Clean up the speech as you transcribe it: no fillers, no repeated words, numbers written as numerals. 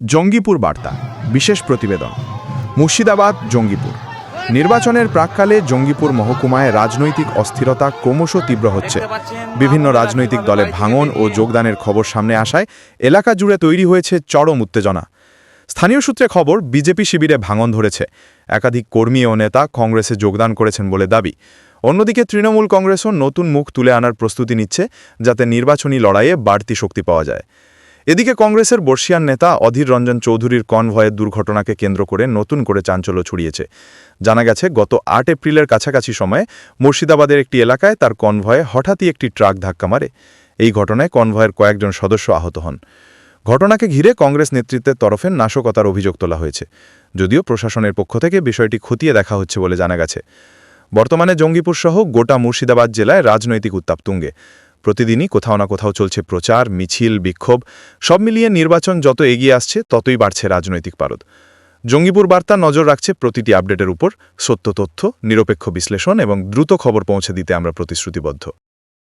জঙ্গিপুর বার্তা বিশেষ প্রতিবেদন। মুর্শিদাবাদ জঙ্গিপুর নির্বাচনের প্রাক্কালে জঙ্গিপুর মহকুমায় রাজনৈতিক অস্থিরতা ক্রমশ তীব্র হচ্ছে। বিভিন্ন রাজনৈতিক দলে ভাঙন ও যোগদানের খবর সামনে আসায় এলাকা জুড়ে তৈরি হয়েছে চরম উত্তেজনা। স্থানীয় সূত্রে খবর, বিজেপি শিবিরে ভাঙন ধরেছে। একাধিক কর্মী ও নেতা কংগ্রেসে যোগদান করেছেন বলে দাবি। অন্যদিকে তৃণমূল কংগ্রেসও নতুন মুখ তুলে আনার প্রস্তুতি নিচ্ছে, যাতে নির্বাচনী লড়াইয়ে বাড়তি শক্তি পাওয়া যায়। এদিকে কংগ্রেসের বর্ষিয়ান নেতা অধীর রঞ্জন চৌধুরীর কনভয়ের দুর্ঘটনাকে কেন্দ্র করে নতুন করে চাঞ্চল্য ছড়িয়েছে। জানা গেছে, গত ৮ এপ্রিলের কাছাকাছি সময়ে মুর্শিদাবাদের একটি এলাকায় তার কনভয়ে হঠাৎই একটি ট্রাক ধাক্কা মারে। এই ঘটনায় কনভয়ের কয়েকজন সদস্য আহত হন। ঘটনাকে ঘিরে কংগ্রেস নেতৃত্বের তরফে নাশকতার অভিযোগ তোলা হয়েছে, যদিও প্রশাসনের পক্ষ থেকে বিষয়টি খতিয়ে দেখা হচ্ছে বলে জানা গেছে। বর্তমানে জঙ্গিপুর সহ গোটা মুর্শিদাবাদ জেলায় রাজনৈতিক উত্তাপ তুঙ্গে। প্রতিদিনই কোথাও না কোথাও চলছে প্রচার, মিছিল, বিক্ষোভ। সব মিলিয়ে নির্বাচন যত এগিয়ে আসছে, ততই বাড়ছে রাজনৈতিক পারদ। জঙ্গিপুর বার্তা নজর রাখছে প্রতিটি আপডেটের উপর। সত্য তথ্য, নিরপেক্ষ বিশ্লেষণ এবং দ্রুত খবর পৌঁছে দিতে আমরা প্রতিশ্রুতিবদ্ধ।